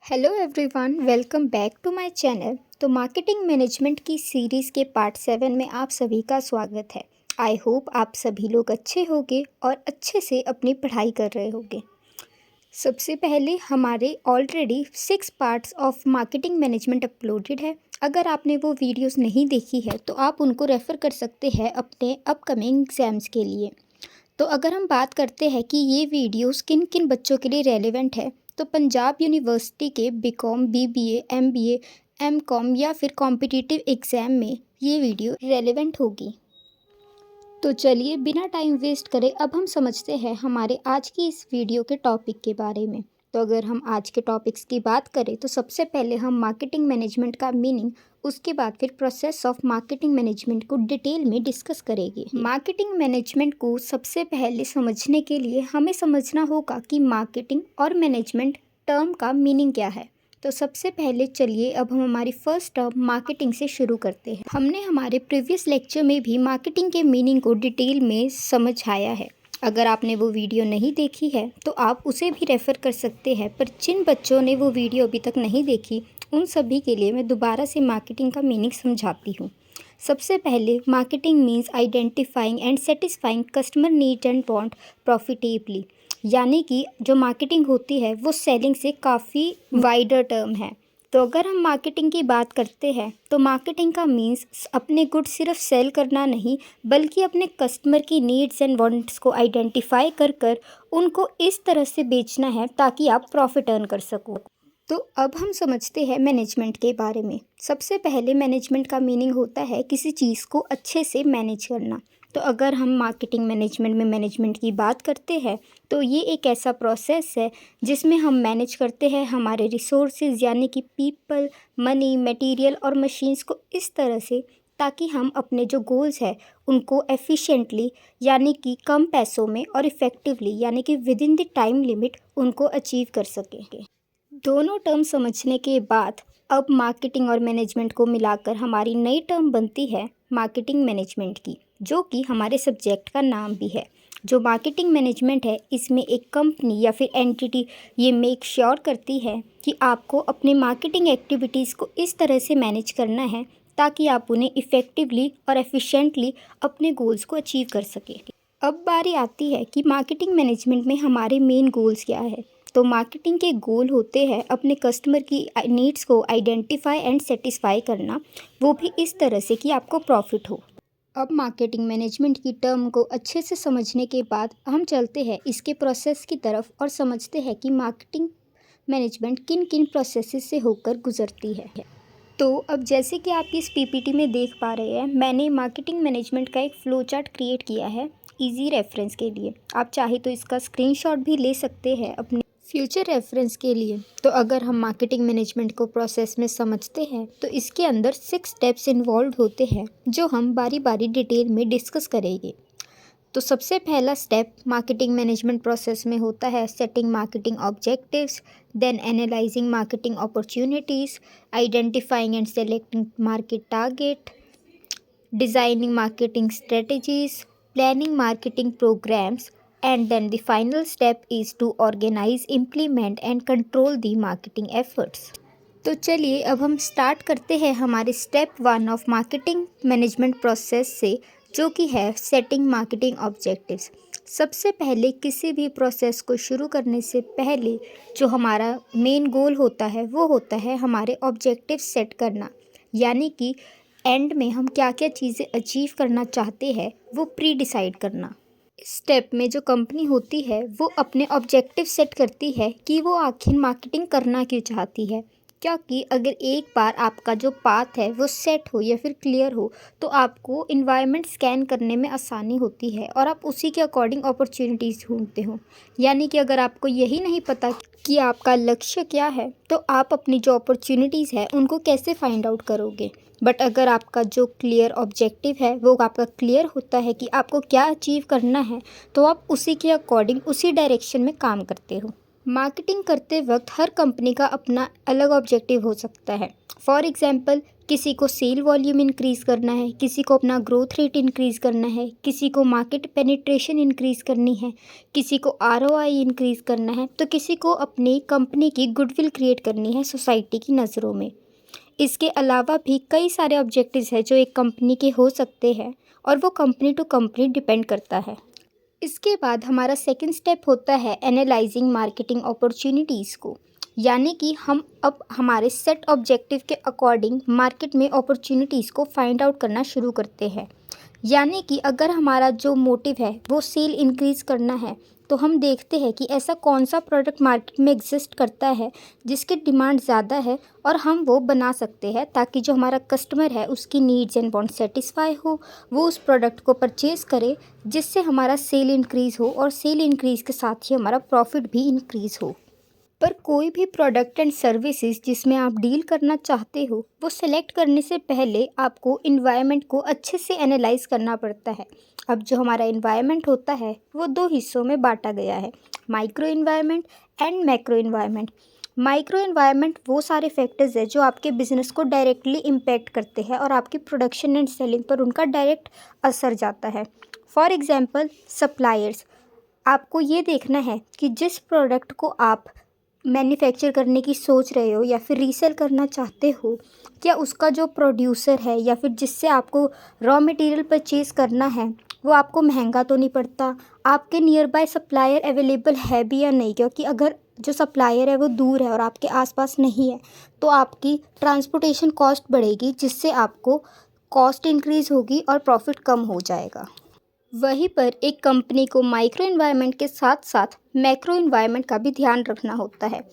Hello everyone, welcome back to my channel. तो marketing management की series के part 7 में आप सभी का स्वागत है। आई होप आप सभी लोग अच्छे होंगे और अच्छे से अपनी पढ़ाई कर रहे होंगे। सबसे पहले हमारे already 6 parts of marketing management uploaded है। अगर आपने वो वीडियोस नहीं देखी है तो आप उनको रेफ़र कर सकते हैं अपने अपकमिंग एग्ज़ाम्स के लिए। तो अगर हम बात करते हैं कि ये वीडियोस किन किन बच्चों के लिए रेलेवेंट है, तो पंजाब यूनिवर्सिटी के बीकॉम, बीबीए, एमबीए, एमकॉम या फिर कॉम्पिटिटिव एग्ज़ाम में ये वीडियो रेलेवेंट होगी। तो चलिए बिना टाइम वेस्ट करे अब हम समझते हैं हमारे आज की इस वीडियो के टॉपिक के बारे में। तो अगर हम आज के टॉपिक्स की बात करें तो सबसे पहले हम मार्केटिंग मैनेजमेंट का मीनिंग, उसके बाद फिर प्रोसेस ऑफ मार्केटिंग मैनेजमेंट को डिटेल में डिस्कस करेंगे। मार्केटिंग मैनेजमेंट को सबसे पहले समझने के लिए हमें समझना होगा कि मार्केटिंग और मैनेजमेंट टर्म का मीनिंग क्या है। तो सबसे पहले चलिए अब हम हमारी फर्स्ट टर्म मार्केटिंग से शुरू करते हैं। हमने हमारे प्रीवियस लेक्चर में भी मार्केटिंग के मीनिंग को डिटेल में समझाया है। अगर आपने वो वीडियो नहीं देखी है तो आप उसे भी रेफ़र कर सकते हैं, पर जिन बच्चों ने वो वीडियो अभी तक नहीं देखी उन सभी के लिए मैं दोबारा से मार्केटिंग का मीनिंग समझाती हूँ। सबसे पहले marketing means identifying and satisfying customer need and want profitably, यानी कि जो मार्केटिंग होती है वो सेलिंग से काफ़ी वाइडर टर्म है। तो अगर हम मार्केटिंग की बात करते हैं तो मार्केटिंग का मीन्स अपने गुड सिर्फ सेल करना नहीं, बल्कि अपने कस्टमर की नीड्स एंड वांट्स को आइडेंटिफाई कर कर उनको इस तरह से बेचना है ताकि आप प्रॉफिट अर्न कर सको। तो अब हम समझते हैं मैनेजमेंट के बारे में। सबसे पहले मैनेजमेंट का मीनिंग होता है किसी चीज़ को अच्छे से मैनेज करना। तो अगर हम मार्केटिंग मैनेजमेंट में मैनेजमेंट की बात करते हैं तो ये एक ऐसा प्रोसेस है जिसमें हम मैनेज करते हैं हमारे रिसोर्सेज, यानी कि पीपल, मनी, मटेरियल और मशीन्स को इस तरह से ताकि हम अपने जो गोल्स है उनको एफिशिएंटली, यानी कि कम पैसों में, और इफ़ेक्टिवली यानी कि with in the time limit उनको अचीव कर सकें। दोनों टर्म समझने के बाद अब मार्केटिंग और मैनेजमेंट को मिलाकर हमारी नई टर्म बनती है मार्केटिंग मैनेजमेंट की, जो कि हमारे सब्जेक्ट का नाम भी है। जो मार्केटिंग मैनेजमेंट है इसमें एक कंपनी या फिर एंटिटी ये मेक श्योर करती है कि आपको अपने मार्केटिंग एक्टिविटीज़ को इस तरह से मैनेज करना है ताकि आप उन्हें इफ़ेक्टिवली और एफिशिएंटली अपने गोल्स को अचीव कर सकें। अब बारी आती है कि मार्केटिंग मैनेजमेंट में हमारे मेन गोल्स क्या है। तो मार्केटिंग के गोल होते हैं अपने कस्टमर की नीड्स को आइडेंटिफाई एंड सेटिस्फाई करना, वो भी इस तरह से कि आपको प्रॉफिट हो। अब मार्केटिंग मैनेजमेंट की टर्म को अच्छे से समझने के बाद हम चलते हैं इसके प्रोसेस की तरफ और समझते हैं कि मार्केटिंग मैनेजमेंट किन किन प्रोसेसेस से होकर गुजरती है। तो अब जैसे कि आप इस पीपीटी में देख पा रहे हैं, मैंने मार्केटिंग मैनेजमेंट का एक फ्लो चार्ट क्रिएट किया है इजी रेफरेंस के लिए। आप चाहे तो इसका स्क्रीनशॉट भी ले सकते हैं अपने फ्यूचर रेफरेंस के लिए। तो अगर हम मार्केटिंग मैनेजमेंट को प्रोसेस में समझते हैं तो इसके अंदर 6 स्टेप्स इन्वॉल्व होते हैं जो हम बारी बारी डिटेल में डिस्कस करेंगे। तो सबसे पहला स्टेप मार्केटिंग मैनेजमेंट प्रोसेस में होता है setting marketing objectives, then analysing marketing opportunities, identifying and selecting market target, designing marketing strategies, planning marketing programs, and then the final step is to organize, implement and control the marketing efforts. तो चलिए अब हम start करते हैं हमारे step 1 of marketing management process से, जो कि है सेटिंग मार्केटिंग ऑब्जेक्टिव्स। सबसे पहले किसी भी प्रोसेस को शुरू करने से पहले जो हमारा मेन गोल होता है वो होता है हमारे ऑब्जेक्टिव सेट करना, यानी कि एंड में हम क्या क्या चीज़ें अचीव करना चाहते हैं वो प्री डिसाइड करना। इस स्टेप में जो कंपनी होती है वो अपने ऑब्जेक्टिव सेट करती है कि वो आखिर मार्केटिंग करना क्यों चाहती है, क्योंकि अगर एक बार आपका जो पाथ है वो सेट हो या फिर क्लियर हो तो आपको इन्वायरमेंट स्कैन करने में आसानी होती है और आप उसी के अकॉर्डिंग अपॉर्चुनिटीज़ ढूंढते हो। यानी कि अगर आपको यही नहीं पता कि आपका लक्ष्य क्या है तो आप अपनी जो अपॉर्चुनिटीज़ है उनको कैसे फाइंड आउट करोगे। बट अगर आपका जो क्लियर ऑब्जेक्टिव है वो आपका क्लियर होता है कि आपको क्या अचीव करना है तो आप उसी के अकॉर्डिंग उसी डायरेक्शन में काम करते हो। मार्केटिंग करते वक्त हर कंपनी का अपना अलग ऑब्जेक्टिव हो सकता है। फॉर एग्जांपल, किसी को सेल वॉल्यूम इंक्रीज़ करना है, किसी को अपना ग्रोथ रेट इंक्रीज़ करना है, किसी को मार्केट पेनिट्रेशन इंक्रीज़ करनी है, किसी को आरओआई इंक्रीज़ करना है, तो किसी को अपनी कंपनी की गुडविल क्रिएट करनी है सोसाइटी की नज़रों में। इसके अलावा भी कई सारे ऑब्जेक्टिव्स हैं जो एक कंपनी के हो सकते हैं और वो कंपनी टू कंपनी डिपेंड करता है। इसके बाद हमारा सेकंड स्टेप होता है एनालाइजिंग मार्केटिंग अपॉर्चुनिटीज़ को, यानी कि हम अब हमारे सेट ऑब्जेक्टिव के अकॉर्डिंग मार्केट में अपॉर्चुनिटीज़ को फाइंड आउट करना शुरू करते हैं। यानी कि अगर हमारा जो मोटिव है वो सेल इंक्रीज़ करना है, तो हम देखते हैं कि ऐसा कौन सा प्रोडक्ट मार्केट में एग्जिस्ट करता है जिसकी डिमांड ज़्यादा है और हम वो बना सकते हैं, ताकि जो हमारा कस्टमर है उसकी नीड्स एंड वांट सेटिस्फाई हो, वो उस प्रोडक्ट को परचेज़ करे, जिससे हमारा सेल इंक्रीज़ हो और सेल इंक्रीज़ के साथ ही हमारा प्रॉफिट भी इंक्रीज़ हो। पर कोई भी प्रोडक्ट एंड सर्विसेज जिसमें आप डील करना चाहते हो, वो सेलेक्ट करने से पहले आपको इन्वायरमेंट को अच्छे से एनालाइज करना पड़ता है। अब जो हमारा इन्वायरमेंट होता है वो दो हिस्सों में बांटा गया है, micro environment and macro environment. Micro environment वो सारे फैक्टर्स है जो आपके बिजनेस को डायरेक्टली इम्पैक्ट करते हैं और आपकी प्रोडक्शन एंड सेलिंग पर उनका डायरेक्ट असर जाता है। For example, suppliers. आपको ये देखना है कि जिस प्रोडक्ट को आप मैन्युफैक्चर करने की सोच रहे हो या फिर रीसेल करना चाहते हो, क्या उसका जो प्रोड्यूसर है या फिर जिससे आपको रॉ मटेरियल परचेज़ करना है वो आपको महंगा तो नहीं पड़ता, आपके नियर बाय सप्लायर अवेलेबल है भी या नहीं। क्योंकि अगर जो सप्लायर है वो दूर है और आपके आसपास नहीं है, तो आपकी ट्रांसपोर्टेशन कॉस्ट बढ़ेगी, जिससे आपको कॉस्ट इंक्रीज़ होगी और प्रॉफिट कम हो जाएगा। वहीं पर एक कंपनी को माइक्रो इन्वायरमेंट के साथ साथ मैक्रो इन्वायरमेंट का भी ध्यान रखना होता है।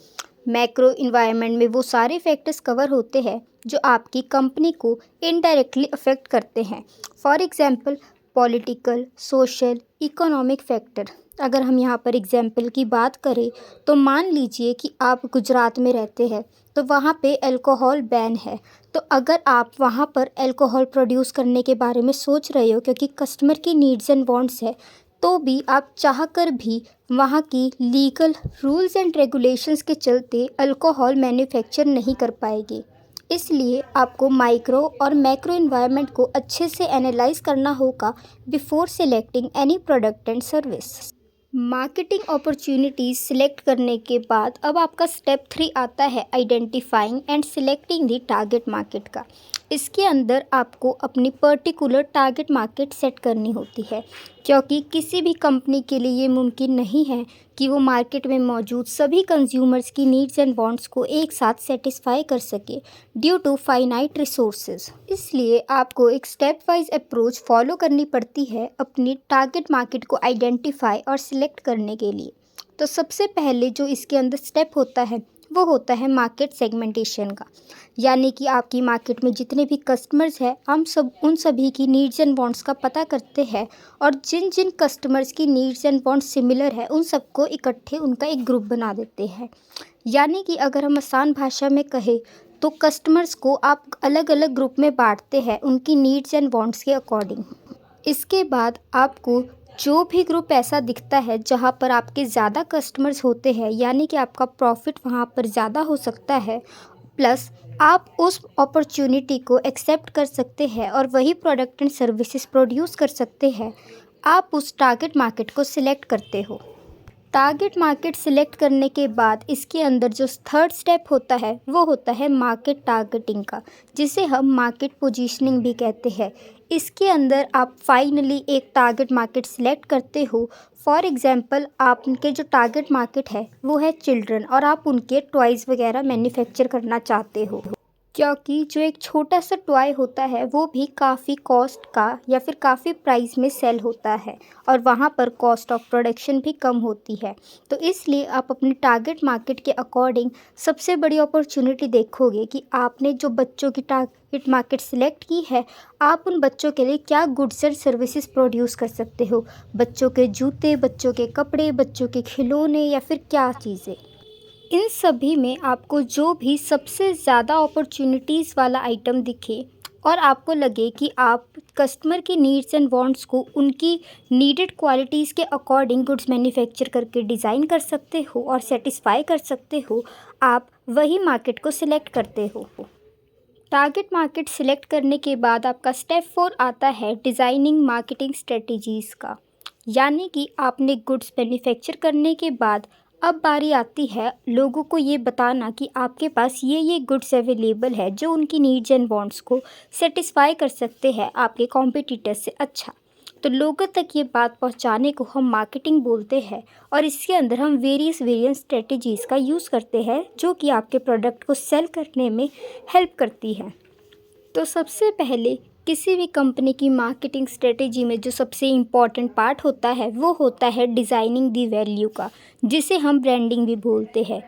मैक्रो इन्वायरमेंट में वो सारे फैक्टर्स कवर होते हैं जो आपकी कंपनी को इनडायरेक्टली अफेक्ट करते हैं। For example, political, social, economic factor. अगर हम यहाँ पर एग्जांपल की बात करें, तो मान लीजिए कि आप गुजरात में रहते हैं, तो वहाँ पे अल्कोहल बैन है। तो अगर आप वहाँ पर अल्कोहल प्रोड्यूस करने के बारे में सोच रहे हो, क्योंकि कस्टमर की नीड्स एंड वांट्स है, तो भी आप चाह कर भी वहाँ की लीगल रूल्स एंड रेगुलेशंस के चलते अल्कोहल मैन्युफैक्चर नहीं कर पाएगी। इसलिए आपको माइक्रो और मैक्रो इन्वायरमेंट को अच्छे से एनालाइज करना होगा before selecting any product and service. Marketing opportunities select करने के बाद अब आपका स्टेप 3 आता है identifying and selecting the target market का। इसके अंदर आपको अपनी पर्टिकुलर टारगेट मार्केट सेट करनी होती है, क्योंकि किसी भी कंपनी के लिए ये मुमकिन नहीं है कि वो मार्केट में मौजूद सभी कंज्यूमर्स की नीड्स एंड वांट्स को एक साथ सेटिस्फाई कर सके ड्यू टू फाइनाइट रिसोर्सेज। इसलिए आपको एक स्टेप वाइज अप्रोच फॉलो करनी पड़ती है अपनी टारगेट मार्केट को आइडेंटिफाई और सिलेक्ट करने के लिए। तो सबसे पहले जो इसके अंदर स्टेप होता है वो होता है मार्केट सेगमेंटेशन का, यानी कि आपकी मार्केट में जितने भी कस्टमर्स हैं, हम सब उन सभी की नीड्स एंड वांट्स का पता करते हैं और जिन जिन कस्टमर्स की नीड्स एंड वांट्स सिमिलर है उन सबको इकट्ठे उनका एक ग्रुप बना देते हैं। यानी कि अगर हम आसान भाषा में कहें तो कस्टमर्स को आप अलग अलग ग्रुप में बांटते हैं उनकी नीड्स एंड वांट्स के अकॉर्डिंग। इसके बाद आपको जो भी ग्रुप ऐसा दिखता है जहाँ पर आपके ज़्यादा कस्टमर्स होते हैं, यानी कि आपका प्रॉफिट वहाँ पर ज़्यादा हो सकता है, प्लस आप उस अपॉर्चुनिटी को एक्सेप्ट कर सकते हैं और वही प्रोडक्ट एंड सर्विसेज प्रोड्यूस कर सकते हैं, आप उस टारगेट मार्केट को सिलेक्ट करते हो। टारगेट मार्केट सिलेक्ट करने के बाद इसके अंदर जो थर्ड स्टेप होता है वो होता है मार्केट टारगेटिंग का, जिसे हम मार्केट पोजीशनिंग भी कहते हैं। इसके अंदर आप फाइनली एक टारगेट मार्केट सिलेक्ट करते हो। फॉर एग्जांपल, आपके जो टारगेट मार्केट है वो है चिल्ड्रन और आप उनके टॉयज़ वगैरह मैन्युफैक्चर करना चाहते हो, क्योंकि जो एक छोटा सा टॉय होता है वो भी काफ़ी कॉस्ट का या फिर काफ़ी प्राइस में सेल होता है और वहाँ पर कॉस्ट ऑफ प्रोडक्शन भी कम होती है। तो इसलिए आप अपने टारगेट मार्केट के अकॉर्डिंग सबसे बड़ी अपॉर्चुनिटी देखोगे कि आपने जो बच्चों की टारगेट मार्केट सिलेक्ट की है, आप उन बच्चों के लिए क्या गुड्स एंड सर्विसेज प्रोड्यूस कर सकते हो। बच्चों के जूते, बच्चों के कपड़े, बच्चों के खिलौने या फिर क्या चीज़ें। इन सभी में आपको जो भी सबसे ज़्यादा अपॉर्चुनिटीज़ वाला आइटम दिखे और आपको लगे कि आप कस्टमर की नीड्स एंड वांट्स को उनकी नीडेड क्वालिटीज़ के अकॉर्डिंग गुड्स मैन्युफैक्चर करके डिज़ाइन कर सकते हो और सेटिस्फाई कर सकते हो, आप वही मार्केट को सिलेक्ट करते हो। टारगेट मार्केट सिलेक्ट करने के बाद आपका स्टेप 4 आता है डिज़ाइनिंग मार्केटिंग स्ट्रेटजीज़ का। यानी कि आपने गुड्स मैन्युफैक्चर करने के बाद अब बारी आती है लोगों को ये बताना कि आपके पास ये गुड्स अवेलेबल है जो उनकी नीड्स एंड वांट्स को सेटिस्फाई कर सकते हैं आपके कॉम्पिटिटर्स से अच्छा। तो लोगों तक ये बात पहुंचाने को हम मार्केटिंग बोलते हैं और इसके अंदर हम वेरियस स्ट्रेटजीज़ का यूज़ करते हैं जो कि आपके प्रोडक्ट को सेल करने में हेल्प करती है। तो सबसे पहले किसी भी कंपनी की मार्केटिंग स्ट्रेटेजी में जो सबसे इम्पॉर्टेंट पार्ट होता है वो होता है डिज़ाइनिंग दी वैल्यू का, जिसे हम ब्रांडिंग भी बोलते हैं।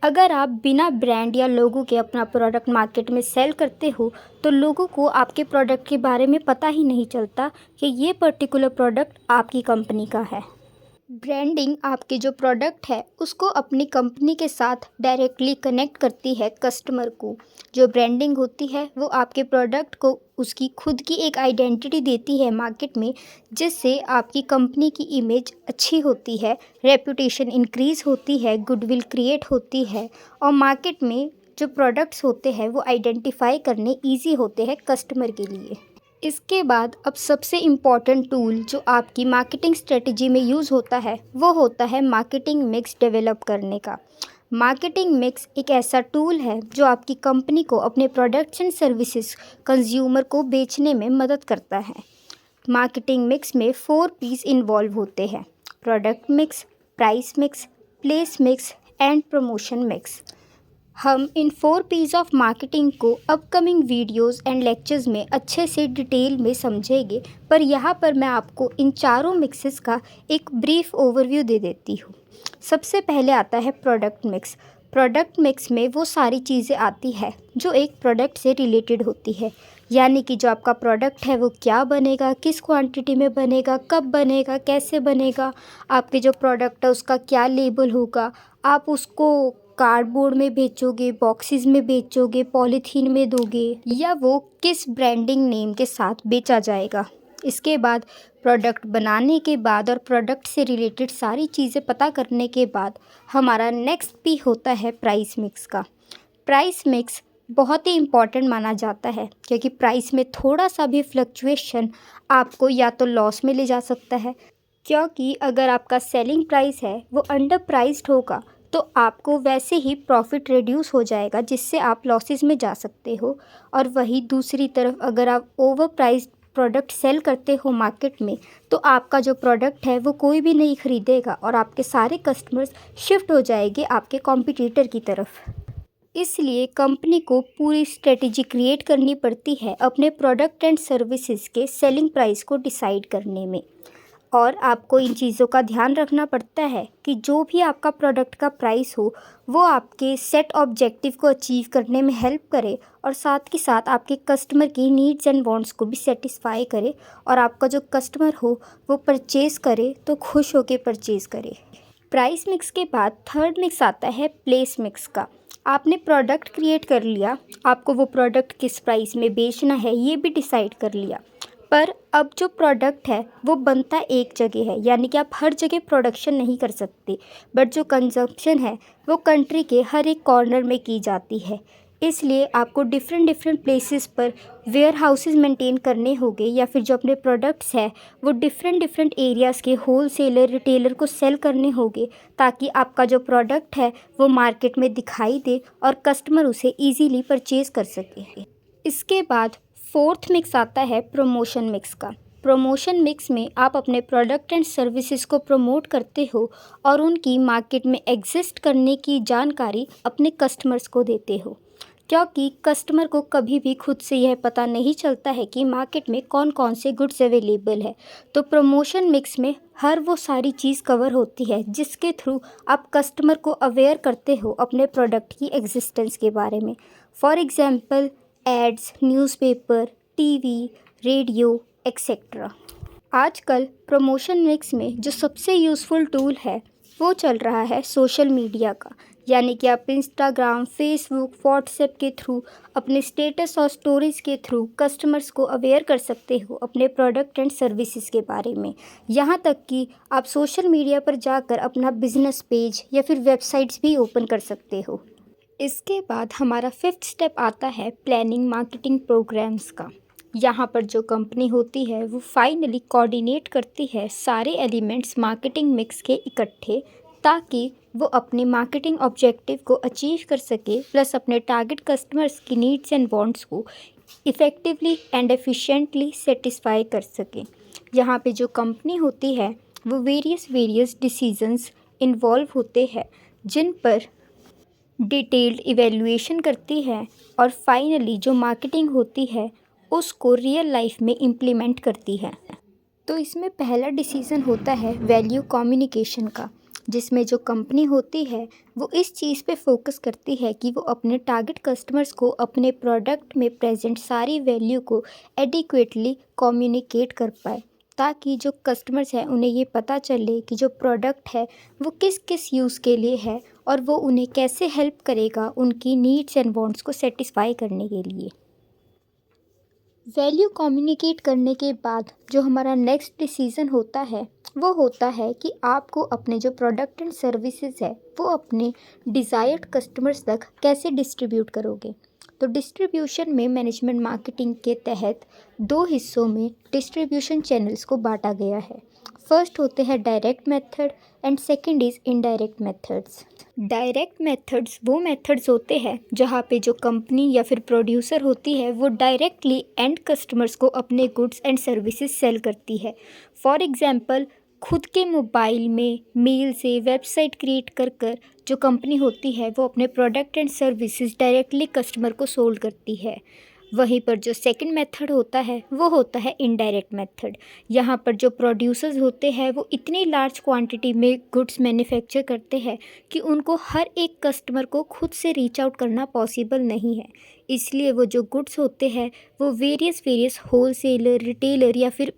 अगर आप बिना ब्रांड या लोगो के अपना प्रोडक्ट मार्केट में सेल करते हो तो लोगों को आपके प्रोडक्ट के बारे में पता ही नहीं चलता कि ये पर्टिकुलर प्रोडक्ट आपकी कंपनी का है। ब्रांडिंग आपके जो प्रोडक्ट है उसको अपनी कंपनी के साथ डायरेक्टली कनेक्ट करती है कस्टमर को। जो ब्रांडिंग होती है वो आपके प्रोडक्ट को उसकी खुद की एक आइडेंटिटी देती है मार्केट में, जिससे आपकी कंपनी की इमेज अच्छी होती है, रेपुटेशन इंक्रीज़ होती है, गुडविल क्रिएट होती है और मार्केट में जो प्रोडक्ट्स होते हैं वो आइडेंटिफाई करने ईजी होते हैं कस्टमर के लिए। इसके बाद अब सबसे इम्पॉर्टेंट टूल जो आपकी मार्केटिंग स्ट्रेटजी में यूज़ होता है वो होता है मार्केटिंग मिक्स डेवलप करने का। मार्केटिंग मिक्स एक ऐसा टूल है जो आपकी कंपनी को अपने प्रोडक्ट्स एंड सर्विसेज कंज्यूमर को बेचने में मदद करता है। मार्केटिंग मिक्स में 4 पीस इन्वॉल्व होते हैं: product mix, price mix, place mix and promotion mix. हम इन 4 पीस ऑफ मार्केटिंग को अपकमिंग वीडियोस एंड लेक्चर्स में अच्छे से डिटेल में समझेंगे, पर यहाँ पर मैं आपको इन चारों मिक्सेस का एक ब्रीफ ओवरव्यू दे देती हूँ। सबसे पहले आता है प्रोडक्ट मिक्स। प्रोडक्ट मिक्स में वो सारी चीज़ें आती है जो एक प्रोडक्ट से रिलेटेड होती है, यानी कि जो आपका प्रोडक्ट है वो क्या बनेगा, किस क्वांटिटी में बनेगा, कब बनेगा, कैसे बनेगा, आपके जो प्रोडक्ट है उसका क्या लेबल होगा, आप उसको कार्डबोर्ड में बेचोगे, बॉक्सेस में बेचोगे, पॉलीथीन में दोगे, या वो किस ब्रांडिंग नेम के साथ बेचा जाएगा। इसके बाद प्रोडक्ट बनाने के बाद और प्रोडक्ट से रिलेटेड सारी चीज़ें पता करने के बाद हमारा नेक्स्ट पी होता है प्राइस मिक्स का। प्राइस मिक्स बहुत ही इम्पॉर्टेंट माना जाता है क्योंकि प्राइस में थोड़ा सा भी फ्लक्चुएशन आपको या तो लॉस में ले जा सकता है, क्योंकि अगर आपका सेलिंग प्राइस है वो अंडर प्राइस्ड होगा तो आपको वैसे ही प्रॉफिट रिड्यूस हो जाएगा, जिससे आप लॉसेस में जा सकते हो। और वही दूसरी तरफ अगर आप ओवर प्राइस्ड प्रोडक्ट सेल करते हो मार्केट में तो आपका जो प्रोडक्ट है वो कोई भी नहीं ख़रीदेगा और आपके सारे कस्टमर्स शिफ्ट हो जाएंगे आपके कॉम्पिटिटर की तरफ। इसलिए कंपनी को पूरी स्ट्रेटजी क्रिएट करनी पड़ती है अपने प्रोडक्ट एंड सर्विसेज के सेलिंग प्राइस को डिसाइड करने में। और आपको इन चीज़ों का ध्यान रखना पड़ता है कि जो भी आपका प्रोडक्ट का प्राइस हो वो आपके सेट ऑब्जेक्टिव को अचीव करने में हेल्प करे और साथ के साथ आपके कस्टमर की नीड्स एंड वांट्स को भी सेटिस्फाई करे और आपका जो कस्टमर हो वो परचेज़ करे तो खुश होकर परचेज़ करे। प्राइस मिक्स के बाद थर्ड मिक्स आता है प्लेस मिक्स का। आपने प्रोडक्ट क्रिएट कर लिया, आपको वो प्रोडक्ट किस प्राइस में बेचना है ये भी डिसाइड कर लिया, पर अब जो प्रोडक्ट है वो बनता एक जगह है, यानी कि आप हर जगह प्रोडक्शन नहीं कर सकते, बट जो कंजप्शन है वो कंट्री के हर एक कॉर्नर में की जाती है। इसलिए आपको डिफरेंट प्लेसेस पर वेयर हाउसेस मेंटेन करने होंगे या फिर जो अपने प्रोडक्ट्स है वो डिफरेंट एरियाज़ के होलसेलर रिटेलर को सेल करने होंगे, ताकि आपका जो प्रोडक्ट है वो मार्केट में दिखाई दे और कस्टमर उसे ईजीली परचेज़ कर सके। इसके बाद फोर्थ मिक्स आता है प्रमोशन मिक्स का। प्रमोशन मिक्स में आप अपने प्रोडक्ट एंड सर्विसेज को प्रमोट करते हो और उनकी मार्केट में एग्जिस्ट करने की जानकारी अपने कस्टमर्स को देते हो, क्योंकि कस्टमर को कभी भी खुद से यह पता नहीं चलता है कि मार्केट में कौन कौन से गुड्स अवेलेबल है। तो प्रमोशन मिक्स में हर वो सारी चीज़ कवर होती है जिसके थ्रू आप कस्टमर को अवेयर करते हो अपने प्रोडक्ट की एग्जिस्टेंस के बारे में। For example ads, newspaper, TV, radio etcetera. आजकल प्रमोशन मिक्स में जो सबसे यूज़फुल टूल है वो चल रहा है सोशल मीडिया का, यानी कि आप इंस्टाग्राम, फेसबुक, व्हाट्सएप के थ्रू, अपने स्टेटस और स्टोरीज़ के थ्रू कस्टमर्स को अवेयर कर सकते हो अपने प्रोडक्ट एंड सर्विसेज के बारे में। यहाँ तक कि आप सोशल मीडिया पर जाकर अपना बिजनेस पेज या फिर वेबसाइट्स भी ओपन कर सकते हो। इसके बाद हमारा 5th स्टेप आता है प्लानिंग मार्केटिंग प्रोग्राम्स का। यहाँ पर जो कंपनी होती है वो फाइनली कोऑर्डिनेट करती है सारे एलिमेंट्स मार्केटिंग मिक्स के इकट्ठे, ताकि वो अपने मार्केटिंग ऑब्जेक्टिव को अचीव कर सके, प्लस अपने टारगेट कस्टमर्स की नीड्स एंड वांट्स को इफ़ेक्टिवली एंड एफिशिएंटली सेटिस्फाई कर सके। यहाँ पे जो कंपनी होती है वो वेरियस डिसीजंस इन्वॉल्व होते हैं, जिन पर डिटेल्ड इवैल्यूएशन करती है और फाइनली जो मार्केटिंग होती है उसको रियल लाइफ में इम्प्लीमेंट करती है। तो इसमें पहला डिसीज़न होता है वैल्यू कम्युनिकेशन का, जिसमें जो कंपनी होती है वो इस चीज़ पे फोकस करती है कि वो अपने टारगेट कस्टमर्स को अपने प्रोडक्ट में प्रेजेंट सारी वैल्यू को एडिक्वेटली कम्युनिकेट कर पाए, ताकि जो कस्टमर्स हैं उन्हें ये पता चले कि जो प्रोडक्ट है वो किस किस यूज़ के लिए है और वो उन्हें कैसे हेल्प करेगा उनकी नीड्स एंड वांट्स को सेटिस्फाई करने के लिए। वैल्यू कम्युनिकेट करने के बाद जो हमारा नेक्स्ट डिसीज़न होता है वो होता है कि आपको अपने जो प्रोडक्ट एंड सर्विसेज है वो अपने डिज़ायर्ड कस्टमर्स तक कैसे डिस्ट्रीब्यूट करोगे। तो डिस्ट्रीब्यूशन में मैनेजमेंट मार्केटिंग के तहत 2 हिस्सों में डिस्ट्रीब्यूशन चैनल्स को बांटा गया है। फर्स्ट होते हैं direct method and second is indirect methods. Direct methods वो मेथड्स होते हैं जहाँ पे जो कंपनी या फिर प्रोड्यूसर होती है वो डायरेक्टली एंड कस्टमर्स को अपने गुड्स एंड सर्विसेज सेल करती है। फॉर एग्जांपल, खुद के मोबाइल में मेल से वेबसाइट क्रिएट कर जो कंपनी होती है वो अपने product and services directly customer को सोल्ड करती है। वहीं पर जो सेकंड मेथड होता है वो होता है इनडायरेक्ट मेथड। यहाँ पर जो प्रोड्यूसर्स होते हैं वो इतनी लार्ज क्वांटिटी में गुड्स मैन्युफैक्चर करते हैं कि उनको हर एक कस्टमर को खुद से रीच आउट करना पॉसिबल नहीं है। इसलिए वो जो गुड्स होते हैं वो वेरियस होलसेलर, रिटेलर या फिर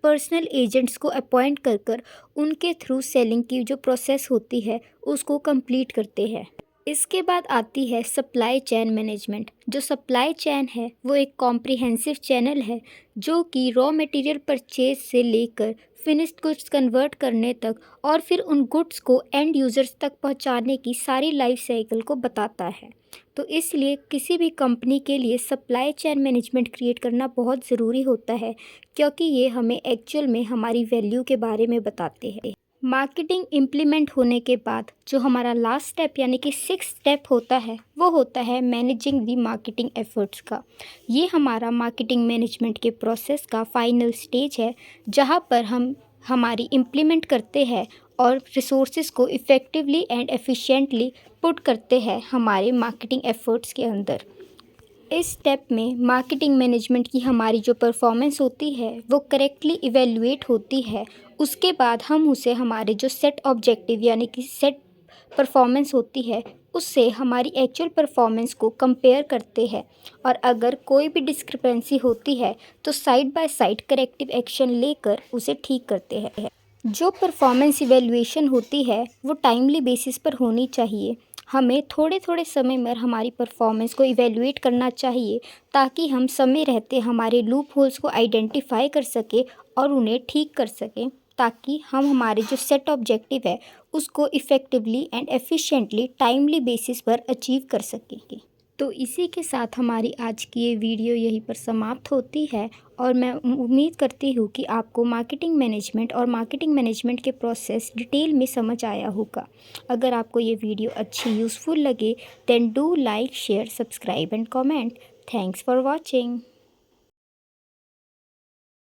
पर्सनल एजेंट्स को अपॉइंट कर उनके थ्रू सेलिंग की जो प्रोसेस होती है उसको कंप्लीट करते हैं। इसके बाद आती है सप्लाई चेन मैनेजमेंट। जो सप्लाई चेन है वो एक कॉम्प्रिहेंसिव चैनल है जो कि रॉ मटेरियल परचेज से लेकर फिनिश्ड गुड्स कन्वर्ट करने तक और फिर उन गुड्स को एंड यूज़र्स तक पहुंचाने की सारी लाइफ साइकिल को बताता है। तो इसलिए किसी भी कंपनी के लिए सप्लाई चेन मैनेजमेंट क्रिएट करना बहुत ज़रूरी होता है, क्योंकि ये हमें एक्चुअल में हमारी वैल्यू के बारे में बताते हैं। मार्केटिंग इम्प्लीमेंट होने के बाद जो हमारा लास्ट स्टेप यानी कि 6th स्टेप होता है वो होता है मैनेजिंग दी मार्केटिंग एफर्ट्स का। ये हमारा मार्केटिंग मैनेजमेंट के प्रोसेस का फाइनल स्टेज है, जहाँ पर हम हमारी इम्प्लीमेंट करते हैं और रिसोर्सेज को इफ़ेक्टिवली एंड एफिशिएंटली पुट करते हैं हमारे मार्केटिंग एफर्ट्स के अंदर। इस स्टेप में मार्केटिंग मैनेजमेंट की हमारी जो परफॉर्मेंस होती है वो करेक्टली इवेलुएट होती है। उसके बाद हम उसे हमारे जो सेट ऑब्जेक्टिव यानी कि सेट परफॉर्मेंस होती है उससे हमारी एक्चुअल परफॉर्मेंस को कंपेयर करते हैं, और अगर कोई भी डिस्क्रिपेंसी होती है तो side by side corrective action लेकर उसे ठीक करते हैं। जो परफॉर्मेंस इवेलुएशन होती है वो टाइमली बेसिस पर होनी चाहिए। हमें थोड़े थोड़े समय में हमारी परफॉर्मेंस को इवेलुएट करना चाहिए, ताकि हम समय रहते हमारे लूप होल्स को आइडेंटिफाई कर सकें और उन्हें ठीक कर सकें, ताकि हम हमारे जो सेट ऑब्जेक्टिव है उसको effectively and efficiently timely basis पर अचीव कर सकें। तो इसी के साथ हमारी आज की ये वीडियो यहीं पर समाप्त होती है, और मैं उम्मीद करती हूँ कि आपको मार्केटिंग मैनेजमेंट और मार्केटिंग मैनेजमेंट के प्रोसेस डिटेल में समझ आया होगा। अगर आपको ये वीडियो अच्छी यूज़फुल लगे then do like, share, subscribe and comment. Thanks for watching.